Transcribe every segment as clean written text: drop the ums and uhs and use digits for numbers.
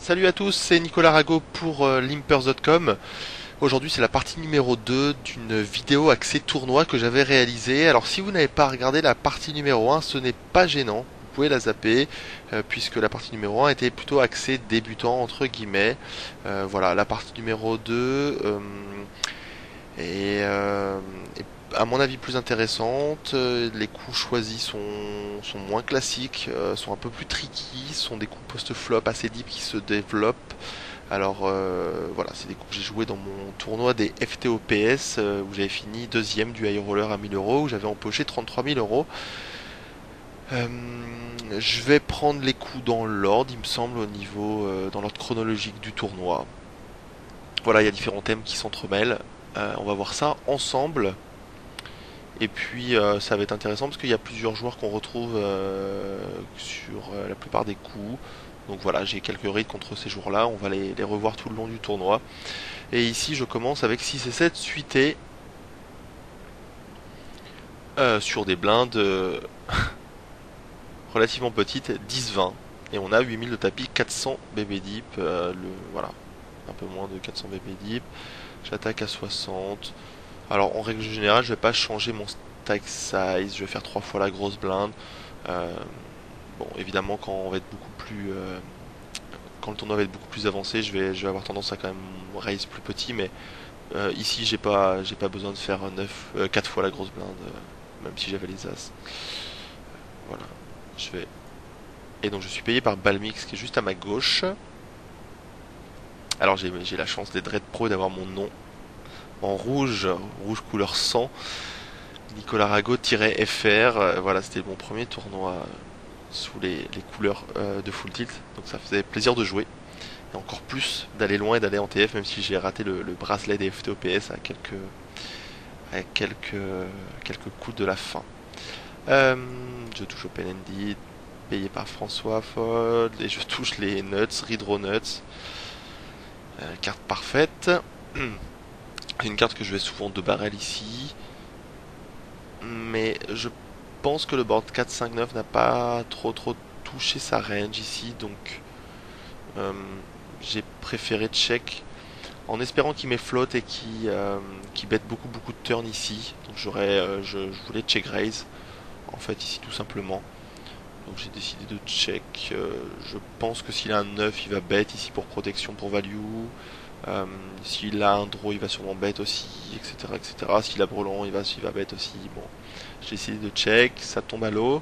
Salut à tous, c'est Nicolas Rago pour limpers.com. Aujourd'hui c'est la partie numéro 2 d'une vidéo axée tournoi que j'avais réalisée. Alors si vous n'avez pas regardé la partie numéro 1, ce n'est pas gênant, vous pouvez la zapper, puisque la partie numéro 1 était plutôt axée débutant entre guillemets. Voilà, la partie numéro 2 est, euh, est à mon avis plus intéressante. Les coups choisis sont moins classiques, sont un peu plus tricky, sont des coups post-flop assez deep qui se développent. Alors voilà, c'est des coups que j'ai joués dans mon tournoi des FTOPS où j'avais fini deuxième du high roller à 1000 euros, où j'avais empoché 33 000 euros. Euh, je vais prendre les coups dans l'ordre, il me semble, au niveau dans l'ordre chronologique du tournoi. Voilà, il y a différents thèmes qui s'entremêlent. On va voir ça ensemble. Et puis ça va être intéressant parce qu'il y a plusieurs joueurs qu'on retrouve sur la plupart des coups. Donc voilà, j'ai quelques raids contre ces joueurs-là, on va les revoir tout le long du tournoi. Et ici je commence avec 6 et 7 suités sur des blindes relativement petites, 10-20. Et on a 8000 de tapis, 400 BB deep, voilà, un peu moins de 400 BB deep. J'attaque à 60. Alors en règle générale, je vais pas changer mon stack size, je vais faire 3 fois la grosse blinde. Euh, bon, évidemment, quand le tournoi va être beaucoup plus avancé, je vais avoir tendance à quand même raise plus petit, mais ici j'ai pas besoin de faire 4 fois la grosse blinde, même si j'avais les as. Voilà, je vais. Et donc je suis payé par Balmix qui est juste à ma gauche. Alors j'ai la chance d'être Red Pro et d'avoir mon nom en rouge, rouge couleur sang. Nicolas Rago-FR, voilà, c'était mon premier tournoi sous les couleurs de Full Tilt, donc ça faisait plaisir de jouer, et encore plus d'aller loin et d'aller en TF, même si j'ai raté le bracelet des FTOPS à quelques coups de la fin. Je touche open-ended, payé par François Fold, et je touche les nuts, Redraw Nuts, carte parfaite. Une carte que je vais souvent de barrel ici, mais je pense que le board 4-5-9 n'a pas trop touché sa range ici, donc euh, j'ai préféré check en espérant qu'il met float et qui bête beaucoup de turns ici. Donc je voulais check raise en fait ici tout simplement. Donc j'ai décidé de check. Je pense que s'il a un 9 il va bet ici pour protection, pour value. S'il a un draw il va sûrement bet aussi, etc. S'il a brelan il va bet aussi. Bon, j'ai décidé de check, ça tombe à l'eau.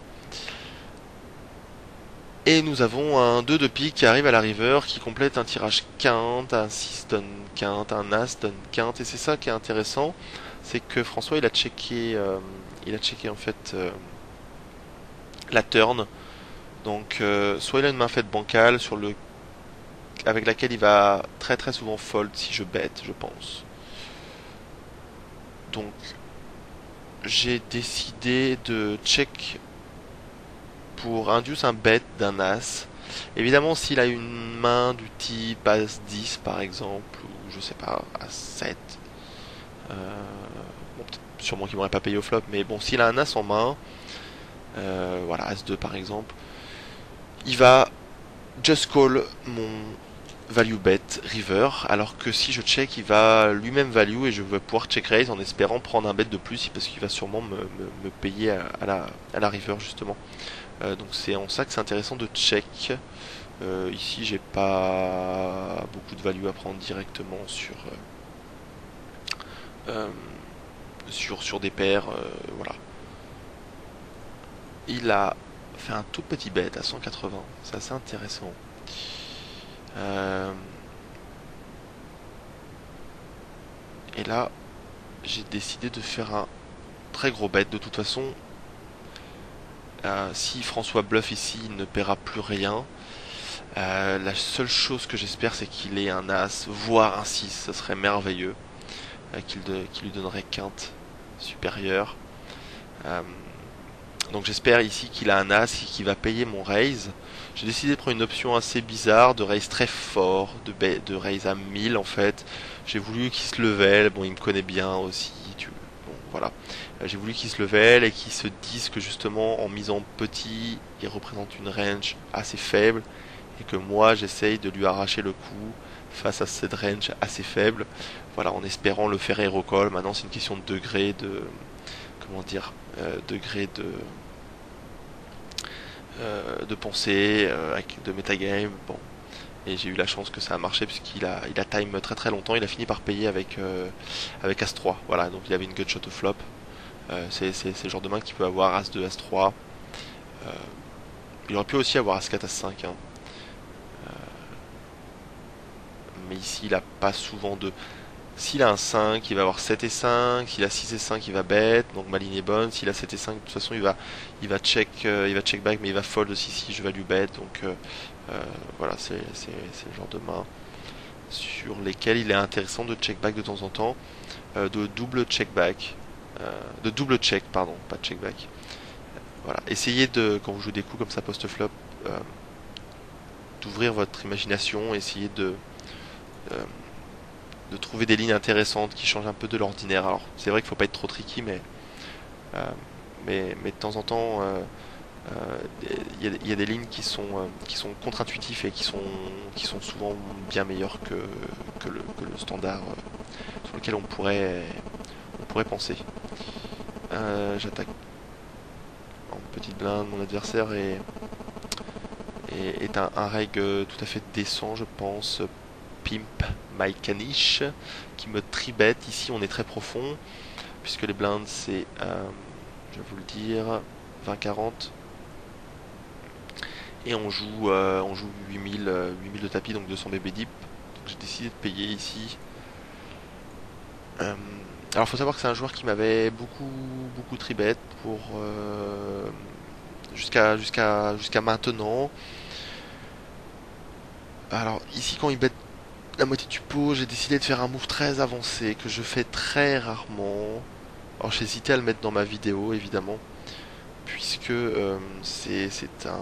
Et nous avons un 2 de pique qui arrive à la river, qui complète un tirage quinte, un 6 donne quinte, un as donne quinte. Et c'est ça qui est intéressant, c'est que François il a checké en fait la turn. Donc soit il a une main faite bancale avec laquelle il va très souvent fold si je bet, je pense. Donc j'ai décidé de check pour induce un bet d'un as. Évidemment, s'il a une main du type as 10 par exemple, ou je sais pas, as 7, bon, sûrement qu'il m'aurait pas payé au flop, mais bon, s'il a un as en main, voilà, as 2 par exemple, il va just call mon value bet river, alors que si je check, il va lui-même value et je vais pouvoir check raise en espérant prendre un bet de plus parce qu'il va sûrement me payer à la river justement. Donc c'est en ça que c'est intéressant de check. Ici j'ai pas beaucoup de value à prendre directement euh, sur des paires. Voilà. Il a fait un tout petit bet à 180. C'est assez intéressant. Euh, et là j'ai décidé de faire un très gros bet. De toute façon, si François bluff ici, il ne paiera plus rien. La seule chose que j'espère, c'est qu'il ait un as, voire un 6, ça serait merveilleux, qu'il lui donnerait quinte supérieure. Euh, donc j'espère ici qu'il a un as et qu'il va payer mon raise. J'ai décidé de prendre une option assez bizarre, de raise très fort, de raise à 1000 en fait. J'ai voulu qu'il se level, bon il me connaît bien aussi, bon voilà. J'ai voulu qu'il se level et qu'il se dise que justement en misant petit, il représente une range assez faible et que moi j'essaye de lui arracher le coup face à cette range assez faible, voilà, en espérant le faire hero call. Maintenant c'est une question de degré de, comment dire, degré de pensée, de metagame, bon. Et j'ai eu la chance que ça a marché puisqu'il a time très très longtemps. Il a fini par payer avec As-3. Voilà, donc il avait une gutshot au flop. C'est le genre de main qui peut avoir As-2, As-3. Euh, il aurait pu aussi avoir As-4, As-5. Hein. Mais ici, il a pas souvent de... S'il a un 5, il va avoir 7 et 5. S'il a 6 et 5, il va bet. Donc ma ligne est bonne. S'il a 7 et 5, de toute façon, il va check back, mais il va fold aussi si je value bet. Donc voilà, c'est le genre de main sur lesquels il est intéressant de check back de temps en temps, de double check back, de double check, pardon, pas de check back. Voilà, essayez de, quand vous jouez des coups comme ça post-flop, d'ouvrir votre imagination, essayez euh, de trouver des lignes intéressantes qui changent un peu de l'ordinaire. Alors, c'est vrai qu'il faut pas être trop tricky, euh, mais de temps en temps, il y a des lignes qui sont contre-intuitives et qui sont souvent bien meilleures que le standard sur lequel on pourrait penser. J'attaque en petite blinde, mon adversaire est un reg tout à fait décent, je pense. Pimp My Caniche qui me tribet. Ici, on est très profond puisque les blindes c'est, je vais vous le dire, 20-40. Et on joue 8000 de tapis, donc 200 BB deep. Donc j'ai décidé de payer ici. Alors faut savoir que c'est un joueur qui m'avait beaucoup tribet pour jusqu'à maintenant. Alors ici quand il bet la moitié du pot, j'ai décidé de faire un move très avancé que je fais très rarement. Alors j'ai hésité à le mettre dans ma vidéo évidemment, puisque c'est un,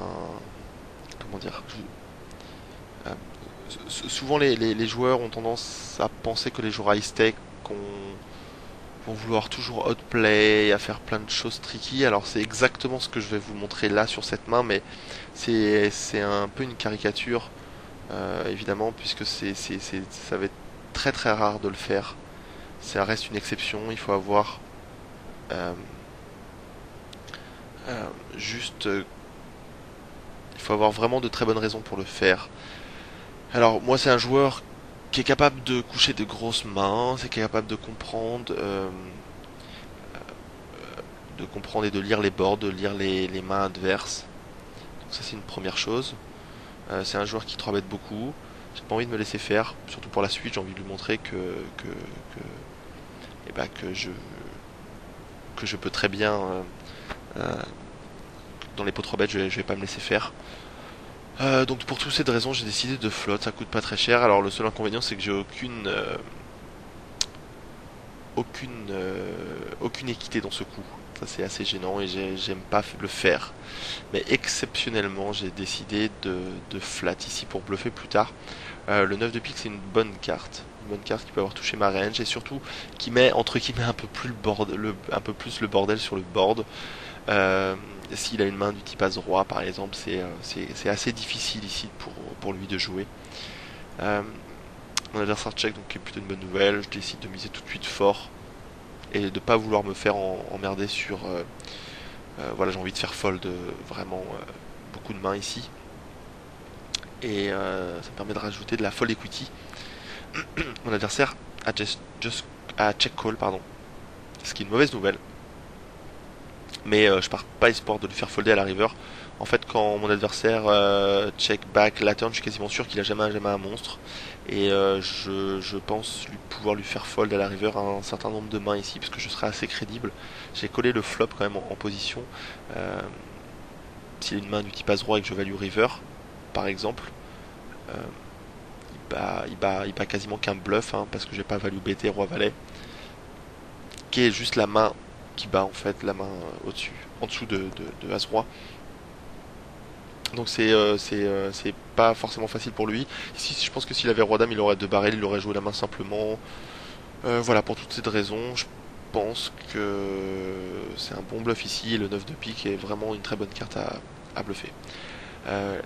comment dire, euh, souvent les joueurs ont tendance à penser que les joueurs high stake vont vouloir toujours outplay, à faire plein de choses tricky. Alors c'est exactement ce que je vais vous montrer là sur cette main, mais c'est un peu une caricature évidemment, puisque ça va être très très rare de le faire. Ça reste une exception. Il faut avoir euh, juste, il faut avoir vraiment de très bonnes raisons pour le faire. Alors moi c'est un joueur qui est capable de coucher de grosses mains, c'est capable de comprendre et de lire les boards, de lire les mains adverses. Donc ça c'est une première chose. C'est un joueur qui 3 bet beaucoup. J'ai pas envie de me laisser faire, surtout pour la suite. J'ai envie de lui montrer eh ben, que je peux très bien euh, dans les pots 3 bet, je vais pas me laisser faire. Donc pour toutes ces raisons, j'ai décidé de flotte. Ça coûte pas très cher. Alors le seul inconvénient, c'est que j'ai aucune équité dans ce coup. Ça c'est assez gênant et j'aime pas le faire. Mais exceptionnellement, j'ai décidé de flat ici pour bluffer plus tard. Le 9 de pique, c'est une bonne carte. Une bonne carte qui peut avoir touché ma range et surtout qui met entre guillemets un peu plus un peu plus le bordel sur le board. Euh, S'il a une main du type As-Roi par exemple, c'est assez difficile ici pour lui de jouer. Euh, Mon adversaire check, donc qui est plutôt une bonne nouvelle. Je décide de miser tout de suite fort et de pas vouloir me faire emmerder sur. Voilà, j'ai envie de faire fold vraiment beaucoup de mains ici. Et ça me permet de rajouter de la fold equity. Mon adversaire a check call, pardon. Ce qui est une mauvaise nouvelle. Mais je pars pas espoir de le faire folder à la river. En fait, quand mon adversaire check back la turn, je suis quasiment sûr qu'il a jamais un monstre. Et je pense pouvoir lui faire fold à la river un certain nombre de mains ici, parce que je serai assez crédible. J'ai collé le flop quand même en position. Euh, S'il a une main du type As-Roi et que je value river, par exemple, euh, il bat quasiment qu'un bluff, hein, parce que j'ai pas value BT Roi-Valet, qui est juste la main qui bat en fait, la main au-dessus, en dessous de As-Roi. Donc c'est pas forcément facile pour lui. Ici, je pense que s'il avait Roi-Dame, il aurait 2 barrels, il aurait joué la main simplement. Voilà, pour toutes ces raisons, je pense que c'est un bon bluff ici. Et le 9 de pique est vraiment une très bonne carte à bluffer.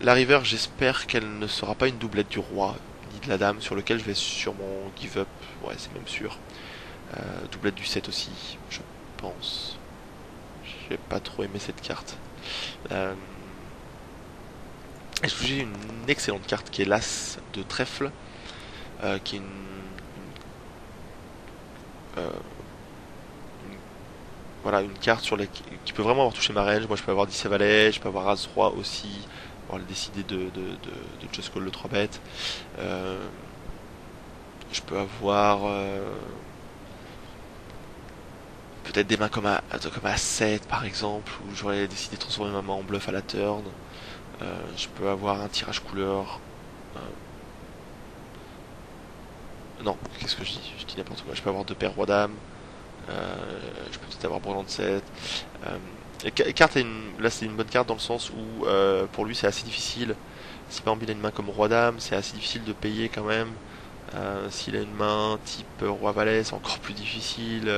La river, j'espère qu'elle ne sera pas une doublette du roi, ni de la dame, sur lequel je vais sûrement give up. Ouais, c'est même sûr. Doublette du 7 aussi, je pense. J'ai pas trop aimé cette carte. Euh, j'ai une excellente carte qui est l'As de trèfle, qui est euh, une- voilà, une carte qui peut vraiment avoir touché ma range. Moi je peux avoir 10 valet, je peux avoir As-Roi aussi, avoir le décidé de Just Call le 3 bêtes. Euh, je peux avoir peut-être des mains comme à 7 par exemple, où j'aurais décidé de transformer ma main en bluff à la turn. Je peux avoir un tirage couleur. Euh, non, qu'est-ce que je dis? Je dis n'importe quoi. Je peux avoir deux paires roi-dame. Je peux peut-être avoir brelan de 7. Carte là c'est une bonne carte dans le sens où pour lui c'est assez difficile. Si par exemple il a une main comme roi-dame, c'est assez difficile de payer quand même. S'il a une main type roi-valet, c'est encore plus difficile.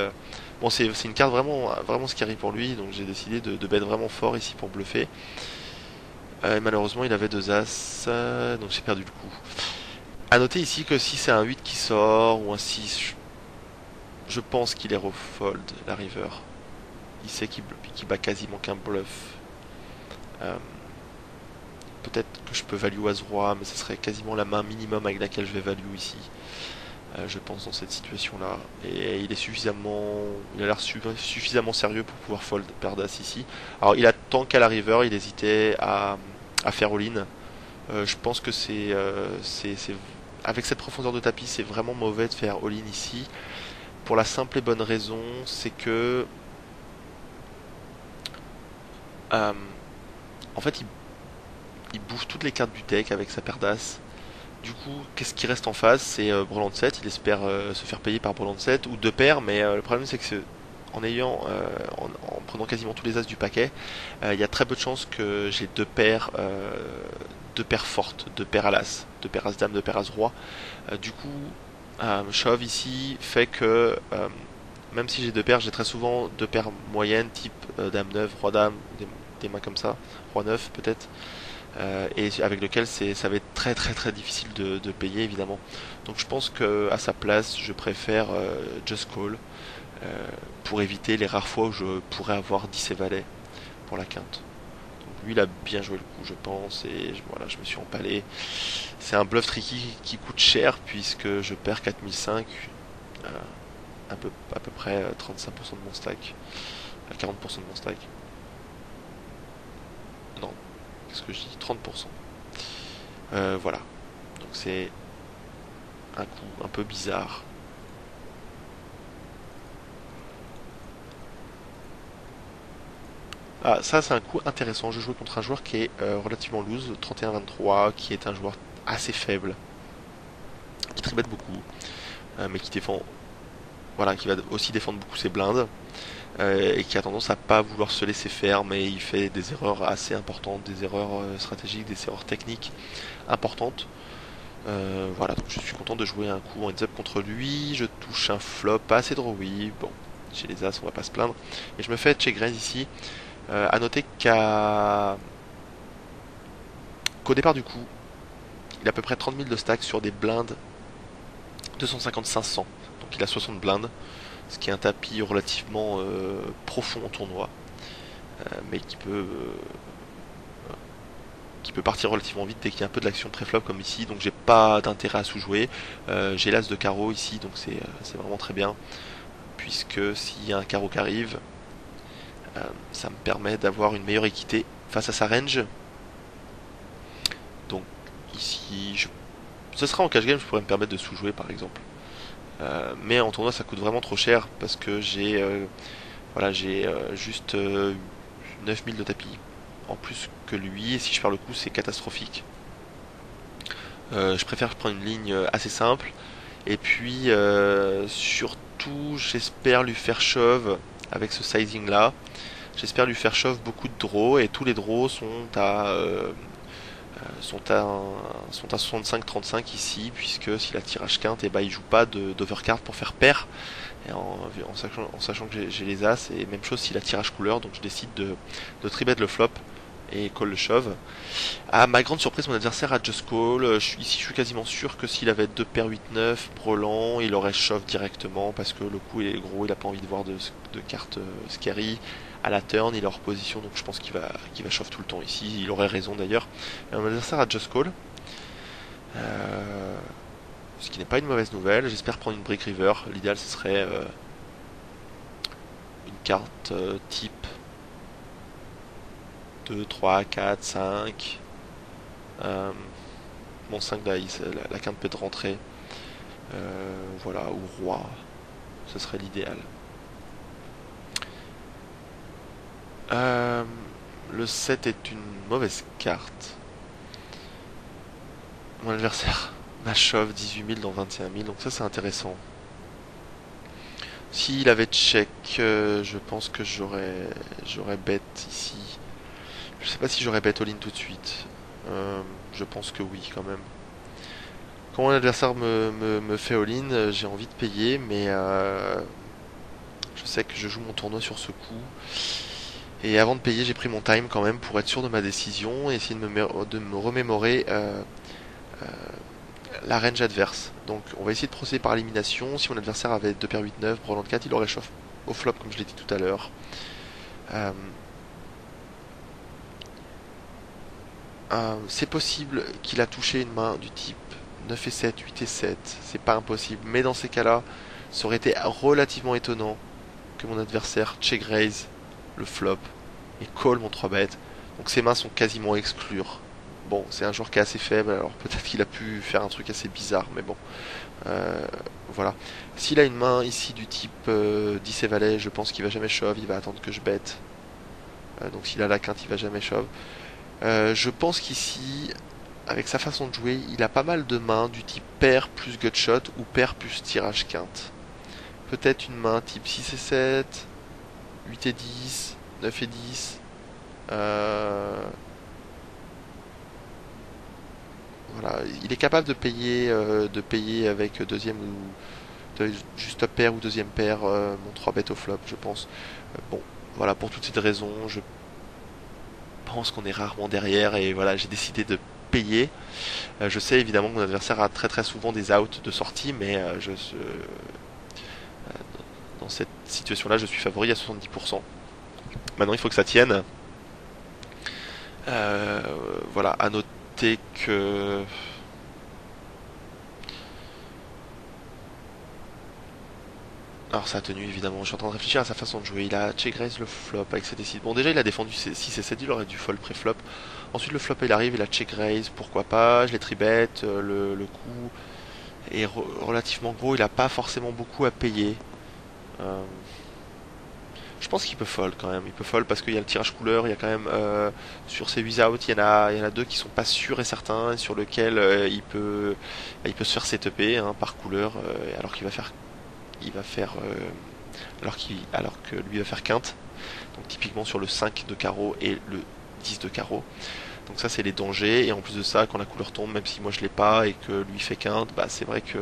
Bon, c'est une carte vraiment scary pour lui, donc j'ai décidé de bet vraiment fort ici pour bluffer. Et malheureusement, il avait deux as, donc j'ai perdu le coup. A noter ici que si c'est un 8 qui sort ou un 6, je pense qu'il est refold la river. Il sait qu'il bat quasiment qu'un bluff. Euh, Peut-être que je peux value as-roi, mais ce serait quasiment la main minimum avec laquelle je vais value ici. Je pense dans cette situation-là. Et il a l'air suffisamment sérieux pour pouvoir fold paire d'as ici. Alors il a tant qu'à la river, il hésitait à faire all-in. Je pense que avec cette profondeur de tapis, c'est vraiment mauvais de faire all-in ici. Pour la simple et bonne raison, c'est que euh, en fait, il bouffe toutes les cartes du deck avec sa paire d'as. Du coup, qu'est-ce qui reste en face? C'est brelan de 7. Il espère se faire payer par brelan de 7 ou deux paires, mais le problème c'est que en prenant quasiment tous les as du paquet, il y a très peu de chances que j'ai deux paires fortes, deux paires à l'as, deux paires as dame, deux paires as roi. Du coup, shove ici fait que même si j'ai deux paires, j'ai très souvent deux paires moyennes, type dame 9, roi dame, des mains comme ça, roi 9 peut-être, et avec lequel ça va être très difficile de payer évidemment. Donc je pense que à sa place, je préfère just call euh, pour éviter les rares fois où je pourrais avoir 10 et valet pour la quinte. Donc lui il a bien joué le coup je pense et voilà, je me suis empalé. C'est un bluff tricky qui coûte cher puisque je perds 4005, euh, à peu près 35% de mon stack, 40% de mon stack. Non, qu'est-ce que je dis? 30%. Voilà, donc c'est un coup un peu bizarre. Ah, ça c'est un coup intéressant. Je jouais contre un joueur qui est relativement loose, 31-23, qui est un joueur assez faible, qui tribet beaucoup, mais qui défend, voilà, qui va aussi défendre beaucoup ses blindes, et qui a tendance à pas vouloir se laisser faire, mais il fait des erreurs assez importantes, des erreurs stratégiques, des erreurs techniques importantes. Voilà, donc je suis content de jouer un coup en heads up contre lui. Je touche un flop pas assez drawy. Bon, j'ai les as, on va pas se plaindre. Et je me fais check raise ici. À noter qu'au départ du coup, il a à peu près 30 000 de stack sur des blindes 250-500. Donc il a 60 blindes, ce qui est un tapis relativement profond en tournoi, mais qui peut partir relativement vite dès qu'il y a un peu de l'action pré-flop comme ici. Donc j'ai pas d'intérêt à sous-jouer. J'ai l'as de carreau ici, donc c'est vraiment très bien, puisque s'il y a un carreau qui arrive, ça me permet d'avoir une meilleure équité face à sa range. Donc ici, ce sera en cash game, je pourrais me permettre de sous-jouer par exemple. Mais en tournoi, ça coûte vraiment trop cher parce que j'ai juste 9000 de tapis en plus que lui. Et si je perds le coup, c'est catastrophique. Je préfère prendre une ligne assez simple. Et puis, surtout, j'espère lui faire shove avec ce sizing là. J'espère lui faire shove beaucoup de draws. Et tous les draws sont à 65-35 ici, puisque s'il a tirage quinte, et bah, il joue pas d'overcard pour faire pair, et en sachant que j'ai les as, et même chose s'il a tirage couleur, donc je décide de tribet le flop et call le shove. À ma grande surprise, mon adversaire a just call. Ici, je suis quasiment sûr que s'il avait 2 paires 8-9, brelan, il aurait shove directement parce que le coup est gros, il a pas envie de voir de cartes scary. À la turn, il est hors position, donc je pense qu'il va shove tout le temps ici. Il aurait raison d'ailleurs. Mon adversaire a just call. Ce qui n'est pas une mauvaise nouvelle. J'espère prendre une brick river. L'idéal, ce serait une carte type 2, 3, 4, 5. Mon 5 d'aïs, la quinte peut être rentrée. Voilà, ou roi. Ce serait l'idéal. Le 7 est une mauvaise carte. Mon adversaire m'a shove 18 000 dans 21 000, donc ça c'est intéressant. S'il avait check, je pense que j'aurais bet ici. Je sais pas si j'aurais bet all-in tout de suite. Je pense que oui quand même. Quand mon adversaire me fait all-in, j'ai envie de payer, mais je sais que je joue mon tournoi sur ce coup. Et avant de payer, j'ai pris mon time quand même pour être sûr de ma décision et essayer de me remémorer euh, la range adverse. Donc on va essayer de procéder par élimination. Si mon adversaire avait 2 paires 8-9, brelan 4, il aurait shove au flop comme je l'ai dit tout à l'heure. C'est possible qu'il a touché une main du type 9 et 7, 8 et 7, c'est pas impossible, mais dans ces cas-là, ça aurait été relativement étonnant que mon adversaire check raise le flop et call mon 3 bet. Donc ses mains sont quasiment à exclure. Bon, c'est un joueur qui est assez faible, alors peut-être qu'il a pu faire un truc assez bizarre, mais bon. Euh, voilà. S'il a une main ici du type 10 et valet, je pense qu'il va jamais shove, il va attendre que je bête. Donc s'il a la quinte, il va jamais shove. Je pense qu'ici, avec sa façon de jouer, il a pas mal de mains du type paire plus gutshot ou paire plus tirage quinte. Peut-être une main type 6 et 7, 8 et 10, 9 et 10. Voilà, il est capable de payer avec deuxième ou juste top paire ou deuxième paire mon 3 bet au flop, je pense. Bon, voilà, pour toutes ces raisons, je pense qu'on est rarement derrière et voilà, j'ai décidé de payer. Je sais évidemment que mon adversaire a très très souvent des outs de sortie, mais dans cette situation-là, je suis favori à 70%. Maintenant, il faut que ça tienne. Euh, voilà, à noter que alors ça a tenu évidemment, je suis en train de réfléchir à sa façon de jouer. Il a check raise le flop avec ses décisions. Bon déjà il a défendu ses 6 et 7, il aurait dû fold pré-flop. Ensuite le flop il arrive, il a check raise, pourquoi pas, je l'ai tribet, le coup est relativement gros, il a pas forcément beaucoup à payer. Euh, je pense qu'il peut fold quand même, il peut fold parce qu'il y a le tirage couleur, il y a quand même sur ces 8 out, il y en a deux qui sont pas sûrs et certains, et sur lequel il peut se faire setuper hein, par couleur, alors qu'il va faire alors que lui va faire quinte. Donc typiquement sur le 5 de carreau et le 10 de carreau. Donc ça c'est les dangers et en plus de ça quand la couleur tombe même si moi je l'ai pas et que lui fait quinte, bah c'est vrai que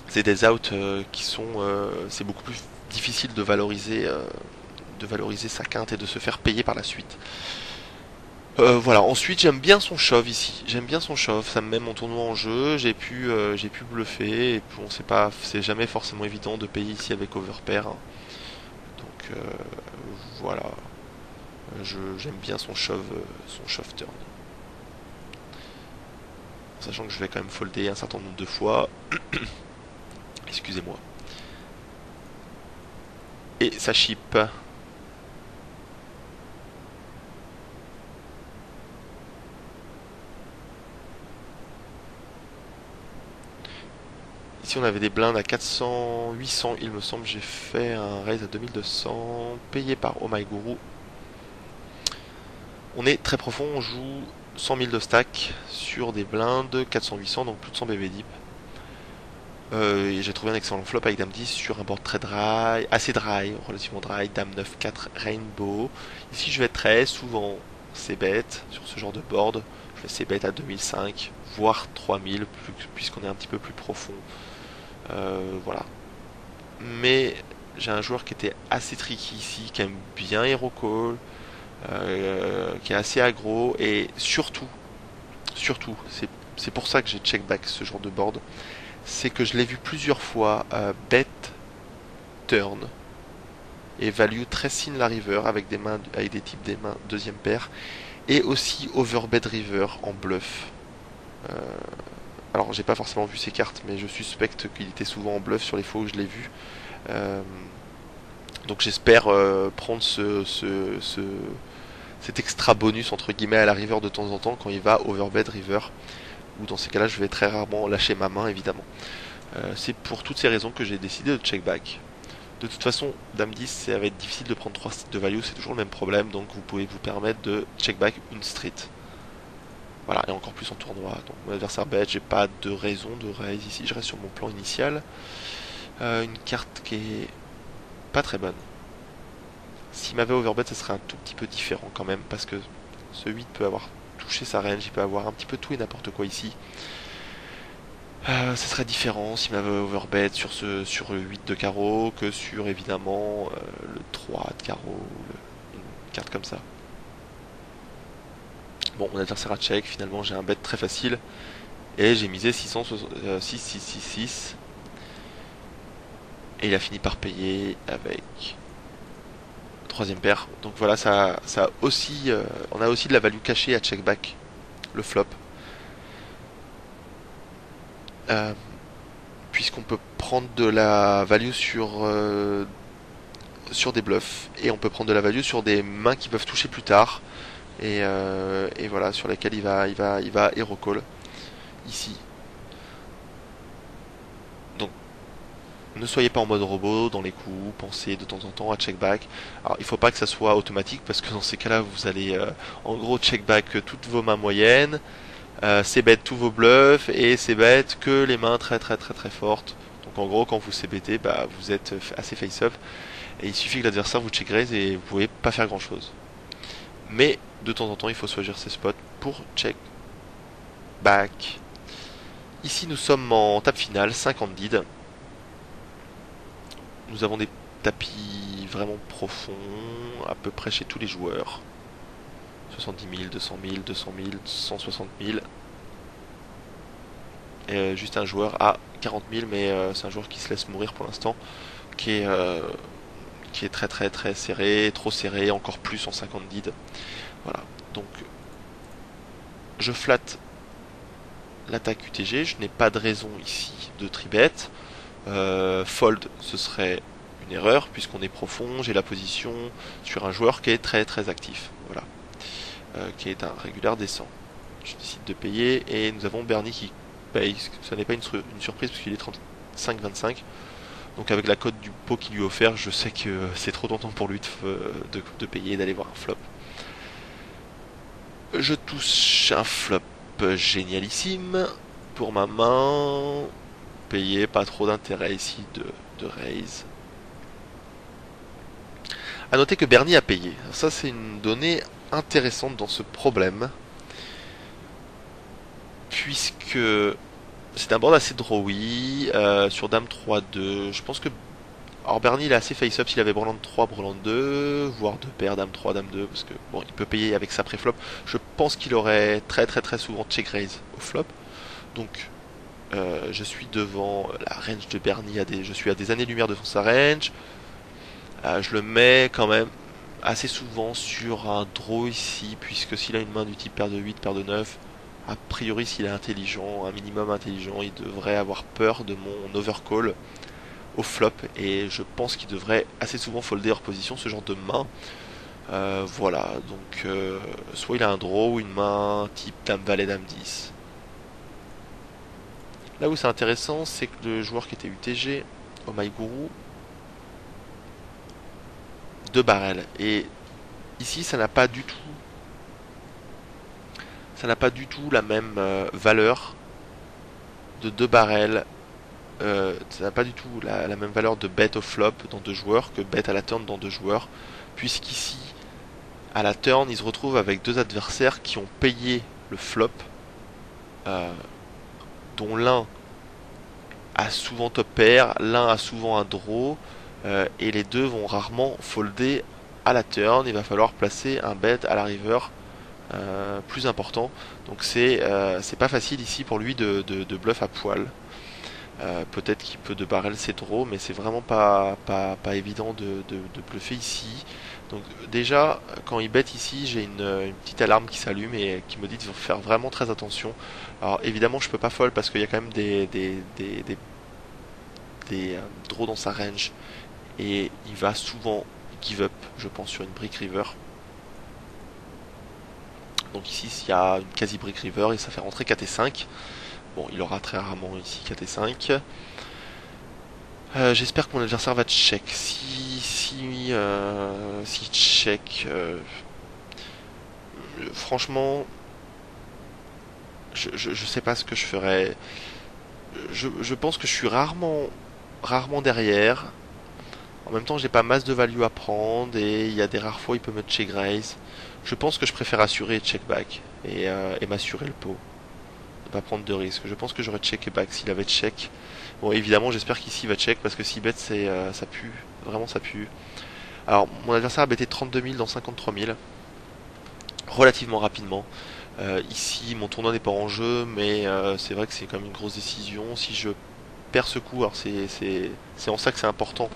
c'est des outs qui sont c'est beaucoup plus difficile de valoriser sa quinte et de se faire payer par la suite. Voilà. Ensuite, j'aime bien son shove ici. J'aime bien son shove. Ça me met mon tournoi en jeu. J'ai pu bluffer. Et bon, c'est jamais forcément évident de payer ici avec overpair, hein. Donc voilà. J'aime bien son shove turn. Sachant que je vais quand même folder un certain nombre de fois. Excusez-moi. Et ça chip. Ici on avait des blindes à 400, 800 il me semble, j'ai fait un raise à 2200, payé par Oh My Guru. On est très profond, on joue 100 000 de stack sur des blindes 400-800, donc plus de 100 BB deep. Et j'ai trouvé un excellent flop avec Dame 10 sur un board très dry, assez dry, relativement dry, Dame 9-4 Rainbow. Ici je vais très souvent c-bet sur ce genre de board, je vais c-bet à 2005, voire 3000 puisqu'on est un petit peu plus profond. Voilà. Mais j'ai un joueur qui était assez tricky ici, qui aime bien Hero Call, qui est assez aggro, et surtout, c'est pour ça que j'ai check back ce genre de board, c'est que je l'ai vu plusieurs fois bet turn et value très in la river avec des mains, avec des types des mains deuxième paire, et aussi overbet river en bluff. Euh, alors j'ai pas forcément vu ces cartes, mais je suspecte qu'il était souvent en bluff sur les fois où je l'ai vu. Euh, donc j'espère prendre cet extra bonus entre guillemets à la river de temps en temps quand il va overbet river, ou dans ces cas-là je vais très rarement lâcher ma main évidemment. C'est pour toutes ces raisons que j'ai décidé de check back. De toute façon, Dame 10, ça va être difficile de prendre 3 de value, c'est toujours le même problème, donc vous pouvez vous permettre de check back une street. Voilà, et encore plus en tournoi. Donc mon adversaire bet, j'ai pas de raison de raise ici, je reste sur mon plan initial. Une carte qui est pas très bonne. S'il m'avait overbet, ça serait un tout petit peu différent quand même, parce que ce 8 peut avoir touché sa range, il peut avoir un petit peu tout et n'importe quoi ici. Ça serait différent s'il m'avait overbet sur le 8 de carreau que sur évidemment le 3 de carreau, une carte comme ça. Bon, mon adversaire a check, finalement j'ai un bet très facile et j'ai misé 6, et il a fini par payer avec troisième paire. Donc voilà, ça aussi, on a aussi de la value cachée à check back le flop. Euh, Puisqu'on peut prendre de la value sur des bluffs, et on peut prendre de la value sur des mains qui peuvent toucher plus tard, et voilà, sur lesquelles il va hero call ici. Donc ne soyez pas en mode robot dans les coups, pensez de temps en temps à check back. Alors il faut pas que ça soit automatique, parce que dans ces cas là vous allez en gros check back toutes vos mains moyennes, c'est bet tous vos bluffs, et c'est bet que les mains très fortes. Donc en gros quand vous CBT, bah, vous êtes assez face up, et il suffit que l'adversaire vous check raise et vous pouvez pas faire grand chose. Mais de temps en temps il faut choisir ses spots pour check back. Ici nous sommes en table finale, 50 dead. Nous avons des tapis vraiment profonds, à peu près chez tous les joueurs. 70 000, 200 000, 200 000, 160 000. Et juste un joueur à 40 000, mais c'est un joueur qui se laisse mourir pour l'instant, qui est très serré, trop serré, encore plus en 50 dead. Voilà, donc je flatte l'attaque UTG, je n'ai pas de raison ici de tribet. Fold, ce serait une erreur, puisqu'on est profond, j'ai la position sur un joueur qui est très actif, voilà, qui est un régulier décent. Je décide de payer, et nous avons Bernie qui paye, ça n'est pas une surprise, puisqu'il est 35-25. Donc avec la cote du pot qu'il lui a offert, je sais que c'est trop tentant pour lui de payer et d'aller voir un flop. Je touche un flop génialissime pour ma main. Payer, pas trop d'intérêt ici de raise. A noter que Bernie a payé. Alors ça, c'est une donnée intéressante dans ce problème, puisque c'est un board assez drawy, sur Dame 3-2. Je pense que... Alors Bernie il est assez face-up s'il avait Breland 3, Breland 2, voire 2 paires, Dame 3, Dame 2, parce que bon, il peut payer avec sa pré-flop. Je pense qu'il aurait très souvent check raise au flop. Donc je suis devant la range de Bernie, je suis à des années-lumière devant sa range. Je le mets quand même assez souvent sur un draw ici, puisque s'il a une main du type paire de 8, paire de 9, a priori s'il est intelligent, un minimum intelligent, il devrait avoir peur de mon overcall au flop, et je pense qu'il devrait assez souvent folder hors position ce genre de main. Voilà, donc soit il a un draw ou une main type Dame Valet, Dame 10. Là où c'est intéressant, c'est que le joueur qui était UTG, Oh My Guru, 2 barrels. Et ici, ça n'a pas du tout la même valeur de 2 barrels. Ça n'a pas du tout la même valeur de bet au flop dans 2 joueurs que bet à la turn dans 2 joueurs. Puisqu'ici, à la turn, il se retrouve avec 2 adversaires qui ont payé le flop, dont l'un a souvent top pair, l'un a souvent un draw, et les deux vont rarement folder à la turn, il va falloir placer un bet à la river plus important. Donc c'est pas facile ici pour lui de bluff à poil. Peut-être qu'il peut de barrel ses draws, mais c'est vraiment pas évident de bluffer ici. Donc déjà, quand il bet ici, j'ai une petite alarme qui s'allume et qui me dit de faire vraiment très attention. Alors évidemment, je peux pas fold parce qu'il y a quand même des draws dans sa range et il va souvent give up, je pense, sur une brick river. Donc ici, s'il y a une quasi brick river, et ça fait rentrer 4 et 5. Bon, il aura très rarement ici 4 et 5. J'espère que mon adversaire va check. Si check, franchement, je sais pas ce que je ferais. Je pense que je suis rarement derrière. En même temps, j'ai pas masse de value à prendre et il y a des rares fois il peut me check raise. Je pense que je préfère assurer et check back et m'assurer le pot. Ne pas prendre de risques. Je pense que j'aurais check back s'il avait check. Bon, évidemment, j'espère qu'ici il va check parce que si bet, ça pue. Vraiment, ça pue. Alors, mon adversaire a bêté 32 000 dans 53 000. Relativement rapidement. Ici, mon tournoi n'est pas en jeu, mais c'est vrai que c'est quand même une grosse décision. Si je perds ce coup, alors c'est en ça que c'est important.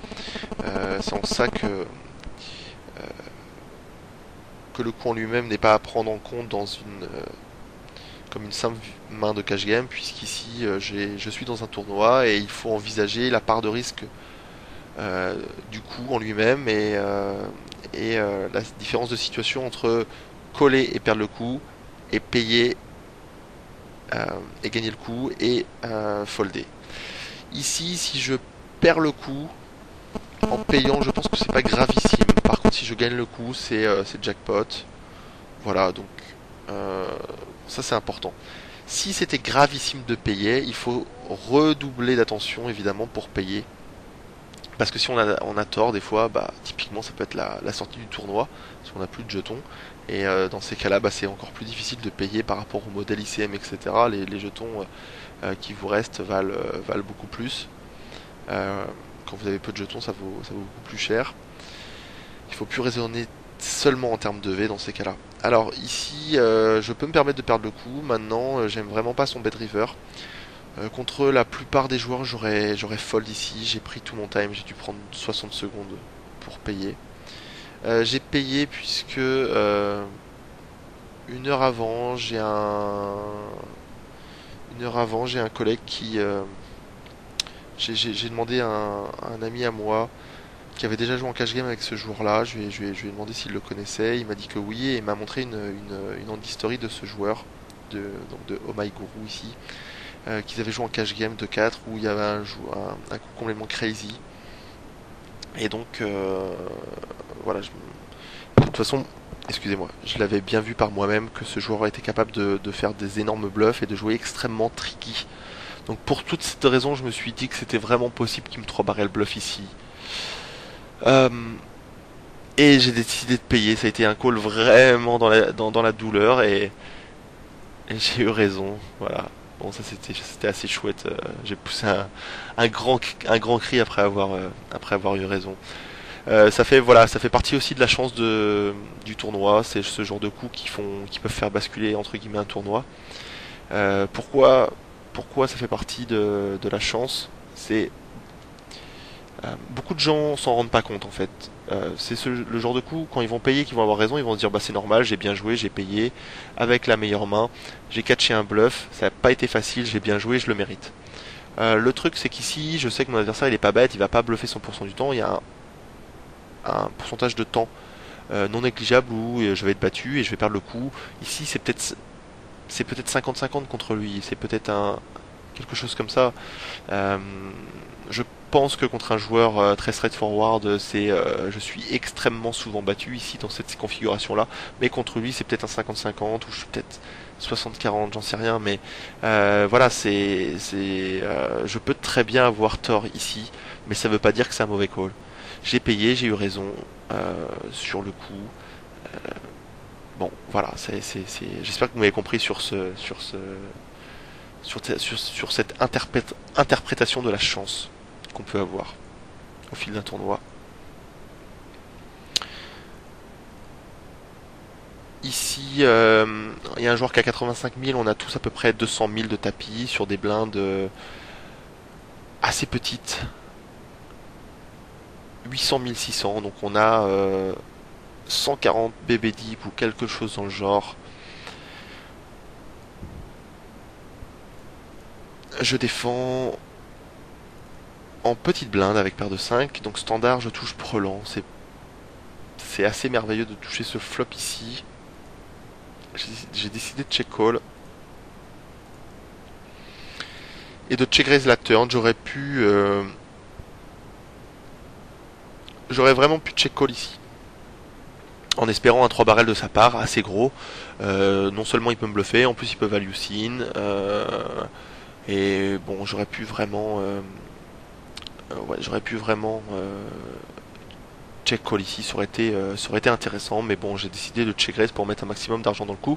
C'est en ça que le coup en lui-même n'est pas à prendre en compte dans comme une simple main de cash game, puisqu'ici je suis dans un tournoi et il faut envisager la part de risque du coup en lui-même et la différence de situation entre coller et perdre le coup et payer et gagner le coup et folder. Ici, si je perds le coup en payant, je pense que c'est pas gravissime. Par contre, si je gagne le coup, c'est jackpot. Voilà, donc euh, ça c'est important. Si c'était gravissime de payer, il faut redoubler d'attention évidemment pour payer. Parce que si on a tort, des fois, bah, typiquement, ça peut être la sortie du tournoi, si on n'a plus de jetons. Et dans ces cas-là, bah, c'est encore plus difficile de payer par rapport au modèle ICM, etc. Les jetons qui vous restent valent beaucoup plus. Quand vous avez peu de jetons, ça vaut beaucoup plus cher. Il faut plus raisonner seulement en termes de V dans ces cas-là. Alors ici, je peux me permettre de perdre le coup. Maintenant, j'aime vraiment pas son bet river. Contre la plupart des joueurs, j'aurais fold ici. J'ai pris tout mon time. J'ai dû prendre 60 secondes pour payer. J'ai payé puisque une heure avant, j'ai un collègue qui j'ai demandé à un ami à moi qui avait déjà joué en cash game avec ce joueur-là. Je lui ai demandé s'il le connaissait. Il m'a dit que oui et il m'a montré une hand-history de ce joueur, donc de Oh My Guru ici, qu'ils avaient joué en cash game de 4 où il y avait un coup complètement crazy. Et donc, voilà. De toute façon, excusez-moi, je l'avais bien vu par moi-même que ce joueur était capable de faire des énormes bluffs et de jouer extrêmement tricky. Donc pour toutes ces raisons, je me suis dit que c'était vraiment possible qu'il me 3 barrait le bluff ici. Euh, et j'ai décidé de payer. Ça a été un call vraiment dans la douleur et j'ai eu raison. Voilà. Bon, ça c'était assez chouette. J'ai poussé un grand cri après avoir eu raison. Ça fait partie aussi de la chance du tournoi. C'est ce genre de coups qui peuvent faire basculer entre guillemets un tournoi. Pourquoi ça fait partie de la chance? C'est beaucoup de gens s'en rendent pas compte en fait. C'est le genre de coup quand ils vont payer, qu'ils vont avoir raison, ils vont se dire bah c'est normal, j'ai bien joué, j'ai payé avec la meilleure main, j'ai catché un bluff, ça n'a pas été facile, j'ai bien joué, je le mérite. Le truc c'est qu'ici, je sais que mon adversaire il est pas bête, il va pas bluffer 100% du temps, il y a un pourcentage de temps non négligeable où je vais être battu et je vais perdre le coup. Ici c'est peut-être 50-50 contre lui, c'est peut-être quelque chose comme ça. Euh, je pense que contre un joueur très straightforward, je suis extrêmement souvent battu ici dans cette configuration-là, mais contre lui c'est peut-être un 50-50 ou je suis peut-être 60-40, j'en sais rien, mais voilà, je peux très bien avoir tort ici, mais ça veut pas dire que c'est un mauvais call. J'ai payé, j'ai eu raison sur le coup. Bon, voilà, j'espère que vous m'avez compris sur cette interprétation de la chance qu'on peut avoir au fil d'un tournoi. Ici, il y a un joueur qui a 85 000, on a tous à peu près 200 000 de tapis sur des blindes assez petites. 800 000 600, donc on a 140 BB deep ou quelque chose dans le genre. Je défends en petite blinde avec paire de 5, donc standard je touche brelan, c'est assez merveilleux de toucher ce flop ici. J'ai décidé de check call et de check raise la turn. J'aurais vraiment pu check call ici en espérant un 3 barrels de sa part assez gros. Non seulement il peut me bluffer, en plus il peut value sin. Et bon, j'aurais pu vraiment check call ici, ça aurait été intéressant, mais bon, j'ai décidé de check raise pour mettre un maximum d'argent dans le coup,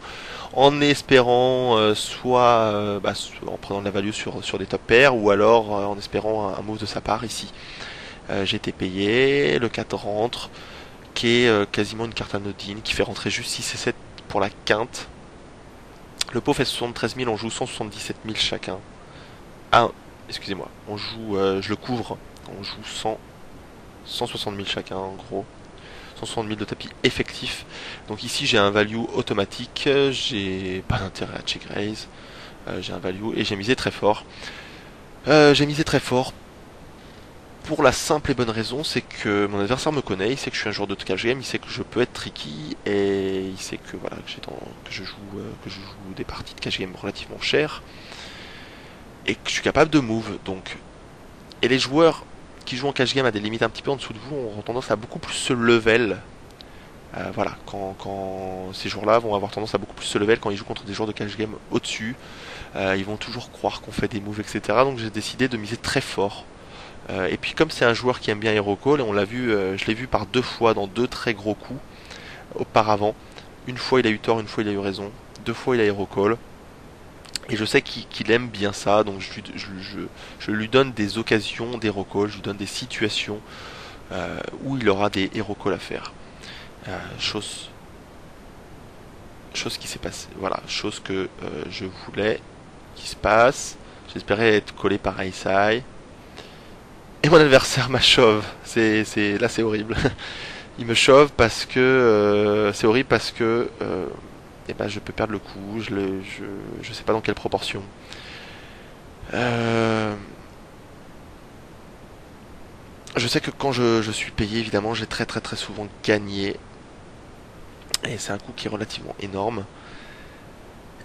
en espérant en prenant de la value sur des top pairs, ou alors en espérant un move de sa part ici. J'ai été payé, le 4 rentre, qui est quasiment une carte anodine, qui fait rentrer juste 6 et 7 pour la quinte. Le pot fait 73 000, on joue 177 000 chacun. Ah, excusez-moi, je le couvre, on joue 160 000 chacun en gros. 160 000 de tapis effectif. Donc ici j'ai un value automatique, j'ai pas d'intérêt à check raise. J'ai un value et j'ai misé très fort. J'ai misé très fort pour la simple et bonne raison, c'est que mon adversaire me connaît, il sait que je suis un joueur de cash game, il sait que je peux être tricky et il sait que voilà que je joue des parties de cash game relativement chères et que je suis capable de move. Donc et les joueurs qui jouent en cash game à des limites un petit peu en dessous de vous ont tendance à beaucoup plus se level. Voilà, quand ces joueurs-là vont avoir tendance à beaucoup plus se level quand ils jouent contre des joueurs de cash game au-dessus. Ils vont toujours croire qu'on fait des moves, etc. Donc j'ai décidé de miser très fort. Et puis comme c'est un joueur qui aime bien Hero Call, et on l'a vu, je l'ai vu par 2 fois dans 2 très gros coups auparavant. Une fois il a eu tort, une fois il a eu raison. 2 fois il a Hero Call. Et je sais qu'il aime bien ça, donc je lui donne des occasions d'Hero Call, je lui donne des situations où il aura des Hero Call à faire. Euh, chose, chose qui s'est passée, voilà, chose que je voulais qui se passe. J'espérais être collé par Aisai. Et mon adversaire m'a shove. Là c'est horrible. Il me shove parce que c'est horrible parce que eh ben, je peux perdre le coup. Je sais pas dans quelle proportion. Euh, je sais que quand je suis payé, évidemment, j'ai très très très souvent gagné. Et c'est un coup qui est relativement énorme.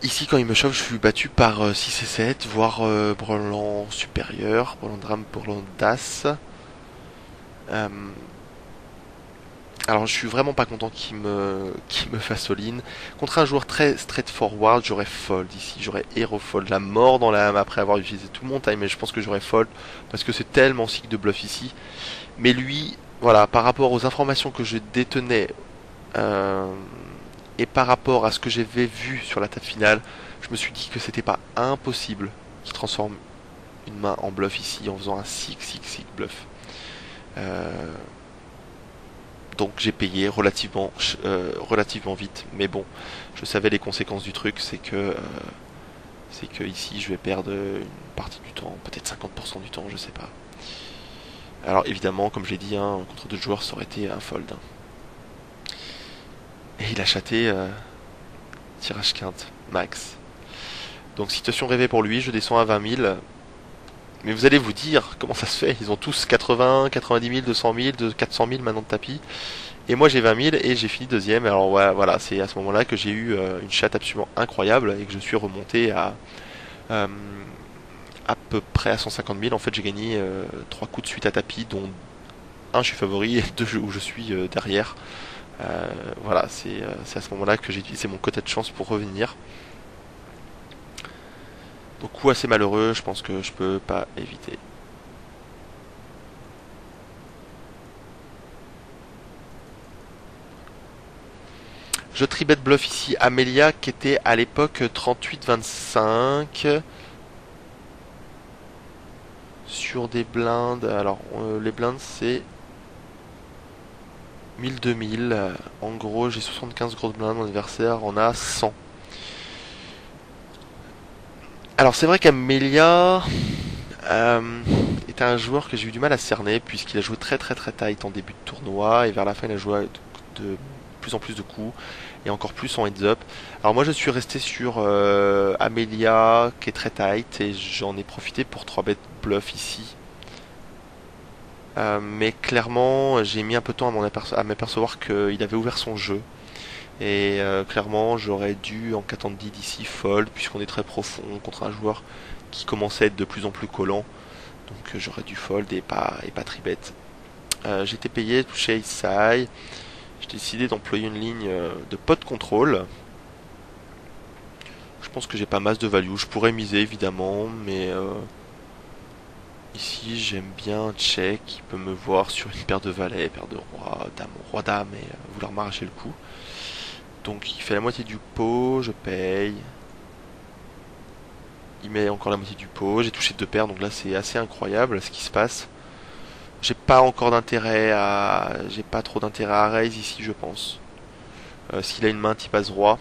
Ici, quand il me chauffe, je suis battu par 6 et 7, voire Brelan supérieur, Brelan Dram, Brelan Das. Euh, alors, je suis vraiment pas content qu'il me fasse all-in. Contre un joueur très straightforward, j'aurais fold ici, j'aurais hero fold, la mort dans l'âme après avoir utilisé tout mon time, mais je pense que j'aurais fold parce que c'est tellement sick de bluff ici. Mais lui, voilà, par rapport aux informations que je détenais euh, et par rapport à ce que j'avais vu sur la table finale, je me suis dit que c'était pas impossible qu'il transforme une main en bluff ici en faisant un sick bluff. Euh, donc j'ai payé relativement vite, mais bon, je savais les conséquences du truc, c'est que ici je vais perdre une partie du temps, peut-être 50% du temps, je sais pas. Alors évidemment, comme je l'ai dit, hein, contre d'autres joueurs, ça aurait été un fold, hein. Et il a chaté tirage quinte, max. Donc situation rêvée pour lui, je descends à 20 000. Mais vous allez vous dire, comment ça se fait? Ils ont tous 80, 90 000, 200 000, 400 000 maintenant de tapis. Et moi j'ai 20 000 et j'ai fini deuxième. Alors ouais, voilà, c'est à ce moment-là que j'ai eu une chatte absolument incroyable et que je suis remonté euh, à peu près à 150 000. En fait j'ai gagné 3 coups de suite à tapis, dont un je suis favori et 2 où je suis derrière. Voilà, c'est à ce moment-là que j'ai utilisé mon quota de chance pour revenir. Donc coup assez malheureux, je pense que je peux pas éviter. Je tribet bluff ici Amelia qui était à l'époque 38-25 sur des blindes. Alors les blindes c'est 1000-2000. En gros, j'ai 75 grosses blindes, mon adversaire en a 100. Alors c'est vrai qu'Amelia est un joueur que j'ai eu du mal à cerner puisqu'il a joué très très très tight en début de tournoi et vers la fin il a joué de plus en plus de coups et encore plus en heads up. Alors moi je suis resté sur Amelia qui est très tight et j'en ai profité pour 3 bet bluff ici. Mais clairement j'ai mis un peu de temps à m'apercevoir qu'il avait ouvert son jeu. Et clairement, j'aurais dû en 4 d'ici fold, puisqu'on est très profond contre un joueur qui commençait à être de plus en plus collant. Donc j'aurais dû fold et pas tribet. J'étais payé, touché Ace High. J'ai décidé d'employer une ligne de pot contrôle. Je pense que j'ai pas masse de value. Je pourrais miser évidemment, mais ici j'aime bien un check qui peut me voir sur une paire de valets, paire de roi dame et vouloir m'arracher le coup. Donc il fait la moitié du pot, je paye. Il met encore la moitié du pot, j'ai touché 2 paires, donc là c'est assez incroyable ce qui se passe. J'ai pas encore d'intérêt à. J'ai pas trop d'intérêt à raise ici je pense. S'il a une main type As-Roi,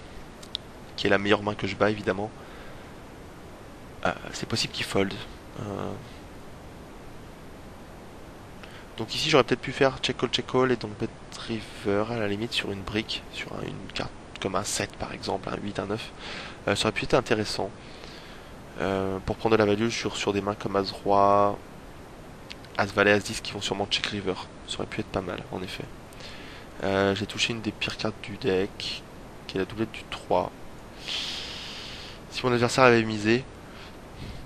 qui est la meilleure main que je bats évidemment, c'est possible qu'il fold. Donc ici j'aurais peut-être pu faire check call et donc bet river à la limite sur une brique, sur une carte comme un 7 par exemple, un 8, un 9. Ça aurait pu être intéressant. Pour prendre de la value sur des mains comme As-Roi, As-Valet, As-10 qui vont sûrement check river. Ça aurait pu être pas mal en effet. J'ai touché une des pires cartes du deck, qui est la doublette du 3. Si mon adversaire avait misé,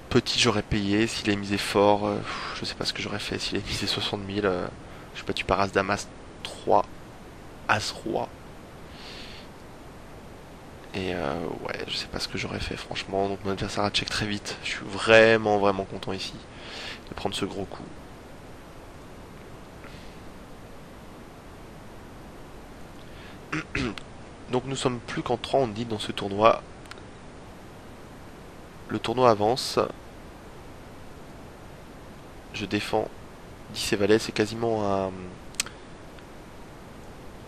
petit j'aurais payé. S'il avait misé fort, je sais pas ce que j'aurais fait. S'il avait misé 60 000, je suis battu par As-Damas 3, As-Roi. Et ouais, je sais pas ce que j'aurais fait franchement. Donc mon adversaire a check très vite. Je suis vraiment vraiment content ici de prendre ce gros coup. Donc nous sommes plus qu'en 3 on dit dans ce tournoi. Le tournoi avance. Je défends 10 et valet, c'est quasiment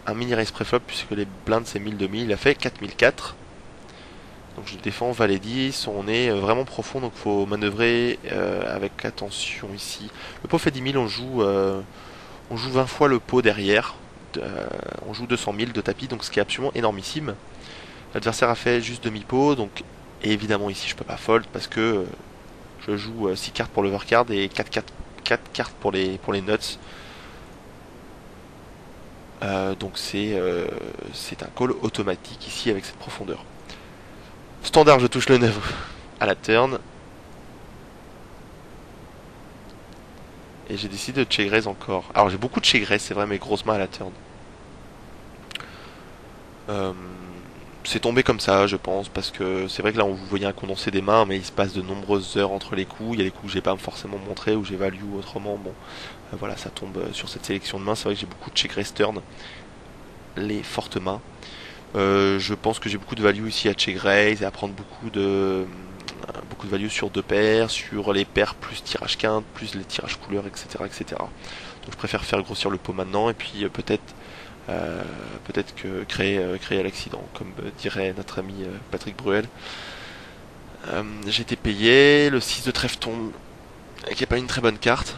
un mini race préflop puisque les blindes c'est 1000-2000, il a fait 4004. Donc je défends valet 10, on est vraiment profond donc faut manœuvrer avec attention ici. Le pot fait 10 000, on joue 20 fois le pot derrière, on joue 200 000 de tapis donc ce qui est absolument énormissime. L'adversaire a fait juste demi-pot donc et évidemment ici je peux pas fold parce que je joue 6 cartes pour l'overcard et 4 cartes pour les nuts. Donc c'est un call automatique ici avec cette profondeur. Standard, je touche le 9 à la turn. Et j'ai décidé de check raise encore. Alors j'ai beaucoup de check raise, c'est vrai, mais grosse main à la turn. C'est tombé comme ça, je pense, parce que c'est vrai que là, vous voyez un condensé des mains, mais il se passe de nombreuses heures entre les coups. Il y a des coups que j'ai pas forcément montré, ou j'ai value autrement. Bon, voilà, ça tombe sur cette sélection de mains. C'est vrai que j'ai beaucoup de check raise turn, les fortes mains. Je pense que j'ai beaucoup de value ici à check raise et à prendre beaucoup de value sur 2 paires, sur les paires plus tirage quinte, plus les tirages couleurs, etc., etc. Donc je préfère faire grossir le pot maintenant et puis peut-être que créer l'accident, comme dirait notre ami Patrick Bruel. J'ai été payé, le 6 de trèfle tombe, qui n'est pas une très bonne carte.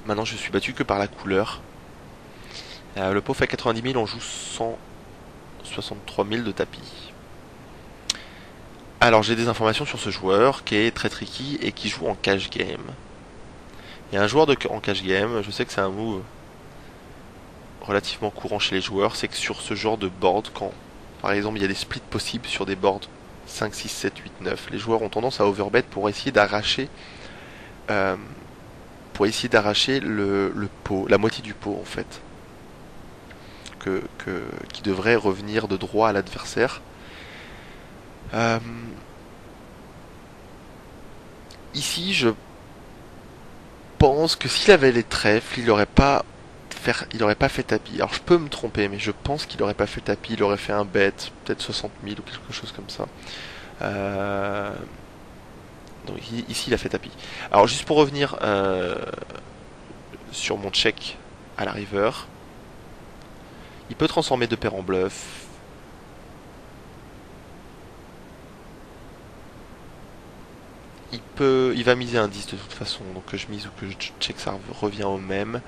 Maintenant je suis battu que par la couleur. Le pot fait 90 000, on joue 163 000 de tapis. Alors j'ai des informations sur ce joueur qui est très tricky et qui joue en cash game. Il y a un joueur en cash game, je sais que c'est un move relativement courant chez les joueurs, c'est que sur ce genre de board, quand par exemple il y a des splits possibles sur des boards 5, 6, 7, 8, 9, les joueurs ont tendance à overbet pour essayer d'arracher le pot, la moitié du pot en fait. Qui devrait revenir de droit à l'adversaire. Ici, je pense que s'il avait les trèfles, il n'aurait pas fait tapis. Alors je peux me tromper, mais je pense qu'il n'aurait pas fait tapis. Il aurait fait un bet, peut-être 60 000 ou quelque chose comme ça. Donc ici, il a fait tapis. Alors juste pour revenir sur mon check à la river. Il peut transformer deux paires en bluff. Il va miser un 10 de toute façon, donc que je mise ou que je check, ça revient au même.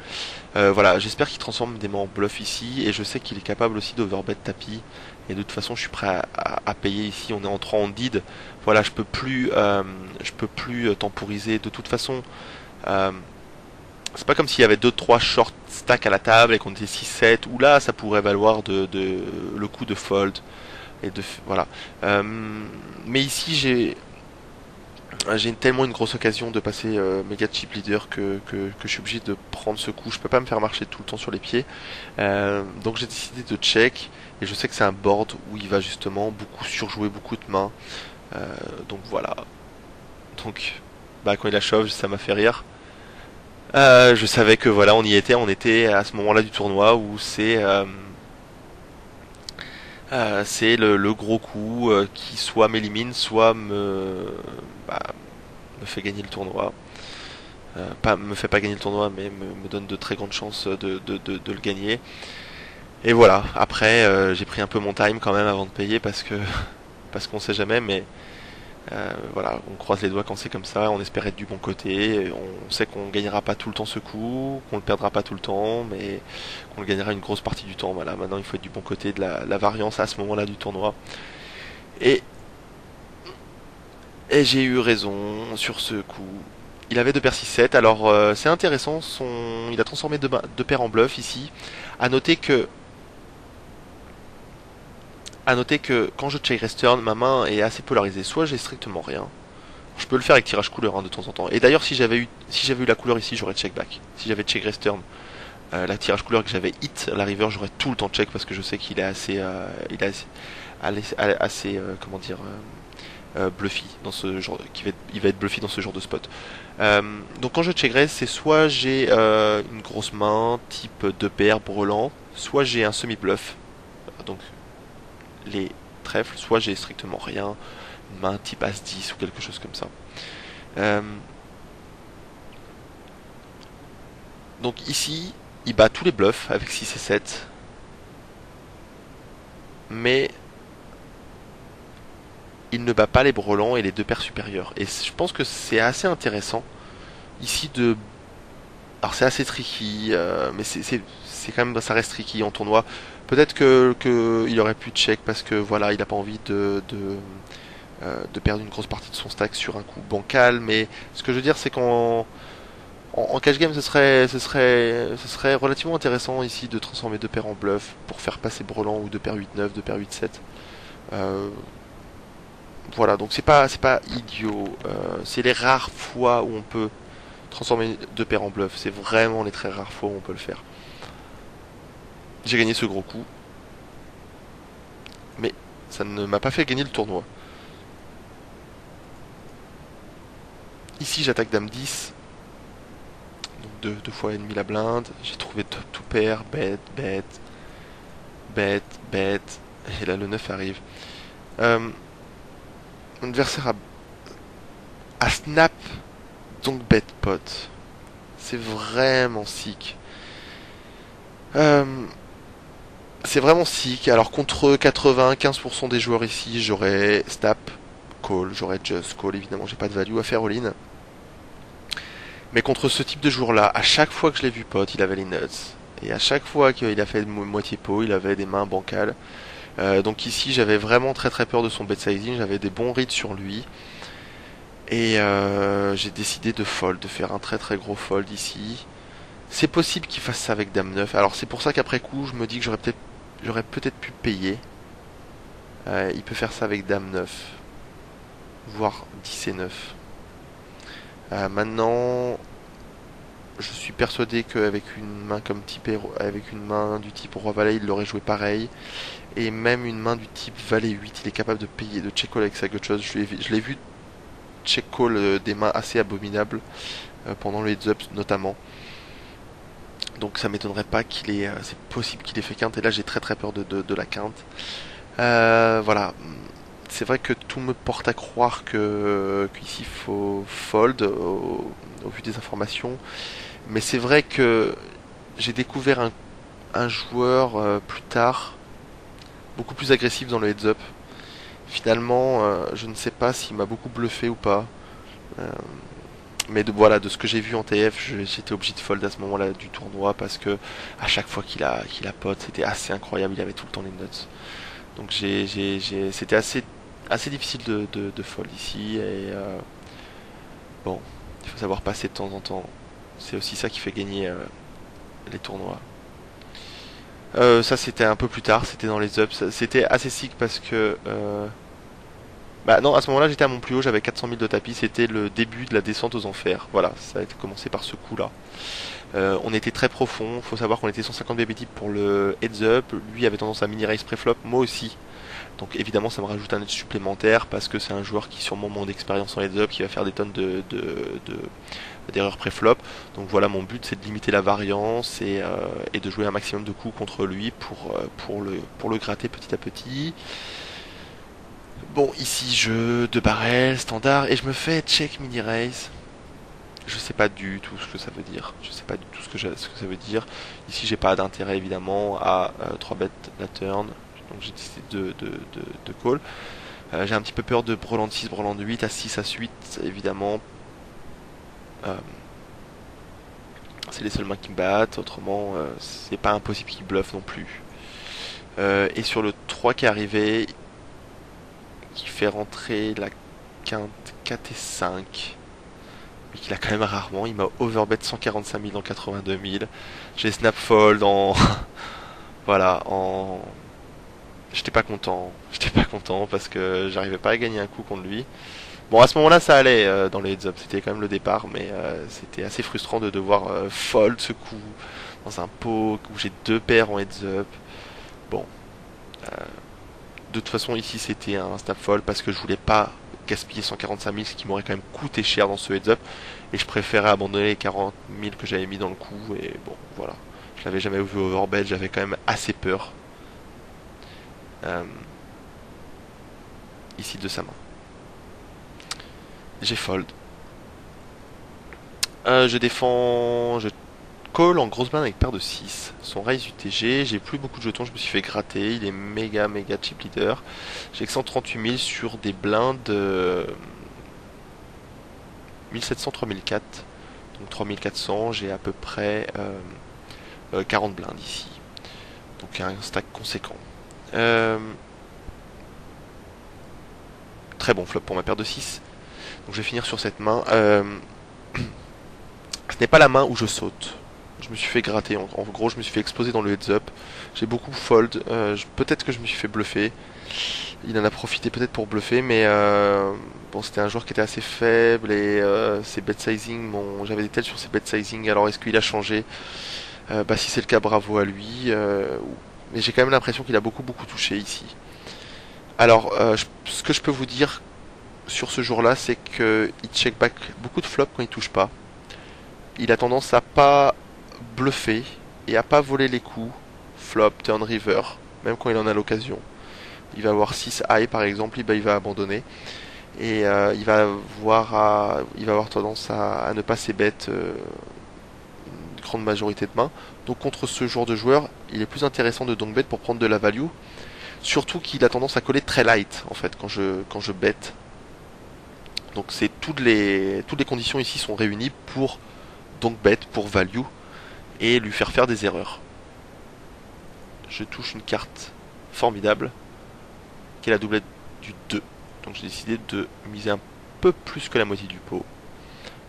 Voilà, j'espère qu'il transforme des mains en bluff ici, et je sais qu'il est capable aussi d'overbet tapis. Et de toute façon, je suis prêt à payer ici. On est en 3 en deed. Voilà, je peux plus temporiser. De toute façon, euh, c'est pas comme s'il y avait deux trois short stack à la table et qu'on était 6-7, où là, ça pourrait valoir le coup de fold. Voilà. Euh, mais ici, j'ai tellement une grosse occasion de passer méga chip leader que je suis obligé de prendre ce coup. Je peux pas me faire marcher tout le temps sur les pieds. Donc j'ai décidé de check. Et je sais que c'est un board où il va justement beaucoup surjouer beaucoup de mains. Donc voilà. Donc bah, quand il a shove, ça m'a fait rire. Je savais que voilà, on était à ce moment-là du tournoi où c'est le gros coup qui soit m'élimine, soit bah, me fait gagner le tournoi. Pas me fait pas gagner le tournoi, mais me donne de très grandes chances de le gagner. Et voilà. Après, j'ai pris un peu mon time quand même avant de payer parce qu'on sait jamais, mais voilà, on croise les doigts quand c'est comme ça. On espère être du bon côté. On sait qu'on gagnera pas tout le temps ce coup, qu'on le perdra pas tout le temps, mais qu'on le gagnera une grosse partie du temps. Voilà. Maintenant, il faut être du bon côté de la variance à ce moment-là du tournoi. Et Et j'ai eu raison sur ce coup. Il avait deux paires 6-7, alors c'est intéressant, il a transformé deux paires en bluff ici. À noter que, à noter que quand je check raise turn, ma main est assez polarisée. Soit j'ai strictement rien. Je peux le faire avec tirage couleur hein, de temps en temps. Et d'ailleurs si j'avais eu la couleur ici, j'aurais check back. Si j'avais check raise turn, la tirage couleur que j'avais hit à la river, j'aurais tout le temps check parce que je sais qu'il est assez, comment dire, bluffy dans ce genre, il va être bluffy dans ce genre de spot. Donc quand je check raise, c'est soit j'ai une grosse main type 2 paires brelan, soit j'ai un semi bluff, donc les trèfles, soit j'ai strictement rien, une main type as 10 ou quelque chose comme ça. Euh, donc ici, il bat tous les bluffs avec 6 et 7, mais il ne bat pas les brelans et les deux paires supérieures. Et je pense que c'est assez intéressant ici de. Alors c'est assez tricky, mais c'est quand même, ça reste tricky en tournoi. Peut-être que il aurait pu check parce que voilà, il n'a pas envie de perdre une grosse partie de son stack sur un coup bancal. Mais ce que je veux dire, c'est en cash game, ce serait relativement intéressant ici de transformer deux paires en bluff pour faire passer brelan ou deux paires 8-9, deux paires 8-7. Euh, voilà, donc c'est pas idiot. C'est les rares fois où on peut transformer deux paires en bluff. C'est vraiment les très rares fois où on peut le faire. J'ai gagné ce gros coup, mais ça ne m'a pas fait gagner le tournoi. Ici, j'attaque dame 10, donc deux fois et demi la blinde. J'ai trouvé top tout pair, bête, bête, bête, bête. Et là, le 9 arrive. Euh, Mon adversaire a snap, donc bête pot. C'est vraiment sick. Euh, c'est vraiment sick. Alors contre 95% des joueurs ici, j'aurais snap, call, j'aurais just call. Évidemment, j'ai pas de value à faire all-in. Mais contre ce type de joueur-là, à chaque fois que je l'ai vu pot, il avait les nuts. Et à chaque fois qu'il a fait moitié pot, il avait des mains bancales. Donc ici, j'avais vraiment très très peur de son bet sizing. J'avais des bons reads sur lui. Et j'ai décidé de fold, de faire un très très gros fold ici. C'est possible qu'il fasse ça avec dame 9. Alors c'est pour ça qu'après coup, je me dis que j'aurais peut-être pu payer. Il peut faire ça avec dame 9, voire 10 et 9. Maintenant, je suis persuadé qu'avec une main comme type avec une main du type roi valet, il l'aurait joué pareil. Et même une main du type valet 8, il est capable de payer, de check call avec sa gutshot. Je l'ai vu check call des mains assez abominables pendant le heads up notamment. Donc ça m'étonnerait pas c'est possible qu'il ait fait quinte. Et là j'ai très très peur de la quinte. Voilà. C'est vrai que tout me porte à croire qu'ici il faut fold au vu des informations. Mais c'est vrai que j'ai découvert un joueur plus tard, beaucoup plus agressif dans le heads up. Finalement, je ne sais pas s'il m'a beaucoup bluffé ou pas. Euh, mais voilà, de ce que j'ai vu en TF, j'étais obligé de fold à ce moment-là du tournoi parce que à chaque fois qu'il a pot, c'était assez incroyable. Il avait tout le temps les nuts. Donc c'était assez difficile de fold ici. Et bon, il faut savoir passer de temps en temps. C'est aussi ça qui fait gagner les tournois. Ça c'était un peu plus tard, c'était dans les ups. C'était assez sick parce que bah non, à ce moment-là j'étais à mon plus haut, j'avais 400 000 de tapis, c'était le début de la descente aux enfers. Voilà, ça a été commencé par ce coup-là. On était très profond, faut savoir qu'on était 150 BB deep pour le heads up, lui avait tendance à mini raise préflop, moi aussi. Donc évidemment ça me rajoute un edge supplémentaire parce que c'est un joueur qui sûrement manque d'expérience en heads up, qui va faire des tonnes d'erreurs préflop. Donc voilà, mon but c'est de limiter la variance et de jouer un maximum de coups contre lui pour le gratter petit à petit. Bon, ici jeu de barrel, standard, et je me fais check mini raise. Je sais pas du tout ce que ça veut dire. Je sais pas du tout ce que ça veut dire. Ici j'ai pas d'intérêt évidemment à 3 bêtes la turn. Donc j'ai décidé de call. J'ai un petit peu peur de breland 6, breland 8, à 6, à 8 évidemment. Euh, c'est les seules mains qui me battent. Autrement c'est pas impossible qu'il bluffe non plus. Et sur le 3 qui est arrivé, qui fait rentrer la quinte 4 et 5. Mais qu'il a quand même rarement. Il m'a overbet 145 000 en 82 000. J'ai snap fold en... voilà, en... J'étais pas content. J'étais pas content parce que j'arrivais pas à gagner un coup contre lui. Bon, à ce moment-là, ça allait dans les heads up. C'était quand même le départ, mais c'était assez frustrant de devoir fold ce coup dans un pot où j'ai deux paires en heads up. Bon, de toute façon, ici, c'était un snap fold parce que je voulais pas gaspiller 145 000, ce qui m'aurait quand même coûté cher dans ce heads up. Et je préférais abandonner les 40 000 que j'avais mis dans le coup. Et bon, voilà. Je l'avais jamais vu overbet, j'avais quand même assez peur. Euh, ici de sa main. J'ai fold. Je défends. Je call en grosse blind avec paire de 6. Son raise UTG. J'ai plus beaucoup de jetons, je me suis fait gratter. Il est méga chip leader. J'ai que 138 000 sur des blindes 1700, 3004. Donc 3400. J'ai à peu près 40 blindes ici. Donc un stack conséquent. Très bon flop pour ma paire de 6. Donc je vais finir sur cette main. Ce n'est pas la main où je saute. Je me suis fait gratter. En gros, je me suis fait exploser dans le heads up. J'ai beaucoup fold. Peut-être que je me suis fait bluffer. Il en a profité peut-être pour bluffer, mais bon, c'était un joueur qui était assez faible et ses bet sizing, j'avais des têtes sur ses bet sizing. Alors est-ce qu'il a changé? Bah si c'est le cas, bravo à lui. Mais j'ai quand même l'impression qu'il a beaucoup touché ici. Alors, ce que je peux vous dire sur ce jour-là, c'est qu'il check back beaucoup de flops quand il touche pas. Il a tendance à pas bluffer et à pas voler les coups. Flop, turn, river, même quand il en a l'occasion. Il va avoir 6 high par exemple, il va abandonner. Et il va avoir tendance à ne pas ses bêtes une grande majorité de mains. Donc contre ce genre de joueur, il est plus intéressant de donk bet pour prendre de la value. Surtout qu'il a tendance à coller très light en fait quand je bet. Donc c'est toutes les conditions ici sont réunies pour donc bet, pour value et lui faire des erreurs. Je touche une carte formidable qui est la doublette du 2. Donc j'ai décidé de miser un peu plus que la moitié du pot.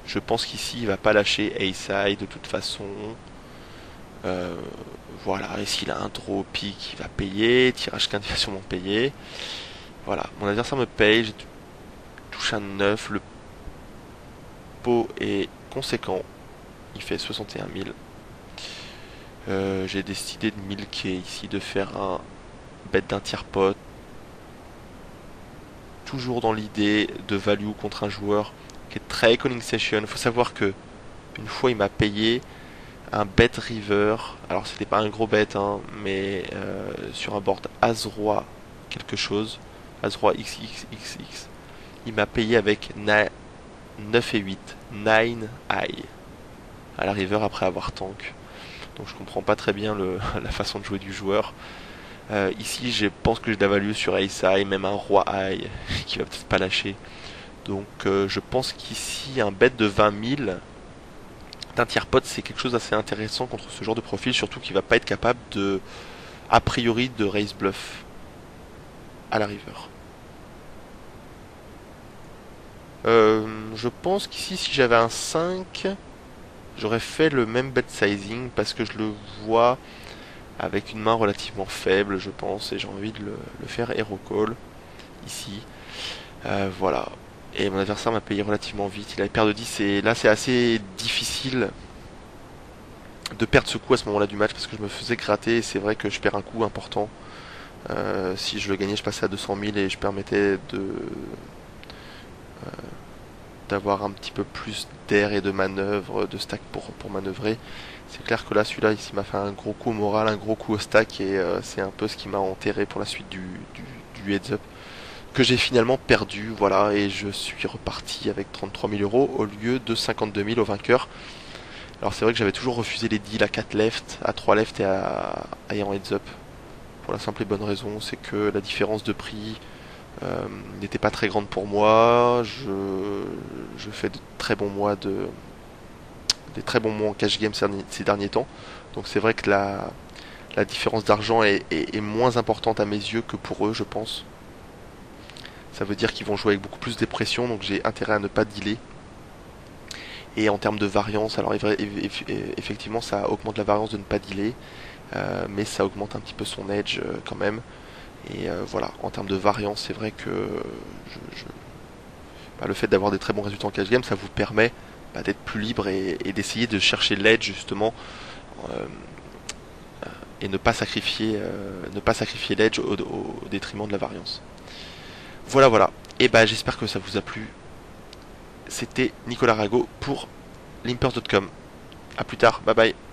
Je pense qu'ici il va pas lâcher ace high de toute façon. Voilà, et s'il a un draw pick, il va payer. Tirage quinte, il va sûrement payer. Voilà, mon adversaire me paye. J'ai touché un 9. Le pot est conséquent. Il fait 61 000. J'ai décidé de milquer ici, de faire un bet d'un tiers pot. Toujours dans l'idée de value contre un joueur qui est très calling session. Il faut savoir que une fois il m'a payé un bet river. Alors c'était pas un gros bet, hein, mais sur un board As-Roi quelque chose. As-Roi XXXX. Il m'a payé avec 9 et 8. 9 high. À la river après avoir tank. Donc je comprends pas très bien la façon de jouer du joueur. Ici, je pense que j'ai de la value sur Ace High, même un Roi High, qui va peut-être pas lâcher. Donc je pense qu'ici, un bet de 20 000 d'un tiers pot, c'est quelque chose d'assez intéressant contre ce genre de profil, surtout qu'il va pas être capable de, a priori, de raise bluff à la river. Je pense qu'ici, si j'avais un 5, j'aurais fait le même bet sizing parce que je le vois avec une main relativement faible, je pense, et j'ai envie de le faire hero call ici. Voilà. Et mon adversaire m'a payé relativement vite. Il avait paire de 10 et là c'est assez difficile de perdre ce coup à ce moment-là du match parce que je me faisais gratter et c'est vrai que je perds un coup important. Si je le gagnais, je passais à 200 000 et je permettais d'avoir un petit peu plus d'air et de manœuvre, de stack pour manœuvrer. C'est clair que là, celui-là, ici, m'a fait un gros coup au moral, un gros coup au stack, et c'est un peu ce qui m'a enterré pour la suite du heads up, que j'ai finalement perdu, voilà, et je suis reparti avec 33 000 euros au lieu de 52 000 au vainqueur. Alors c'est vrai que j'avais toujours refusé les deals à 4 left, à 3 left et en heads up, pour la simple et bonne raison, c'est que la différence de prix n'était pas très grande pour moi, je fais de très bons mois des très bons mois en cash game ces derniers temps. Donc c'est vrai que la différence d'argent est moins importante à mes yeux que pour eux, je pense. Ça veut dire qu'ils vont jouer avec beaucoup plus de pression, donc j'ai intérêt à ne pas dealer. Et en termes de variance, alors effectivement ça augmente la variance de ne pas dealer, mais ça augmente un petit peu son edge quand même. Et voilà, en termes de variance, c'est vrai que le fait d'avoir des très bons résultats en cash game, ça vous permet d'être plus libre et d'essayer de chercher l'edge justement euh, et ne pas sacrifier l'edge au détriment de la variance. Voilà, voilà. Et j'espère que ça vous a plu. C'était Nicolas Rago pour limpers.com. A plus tard, bye bye.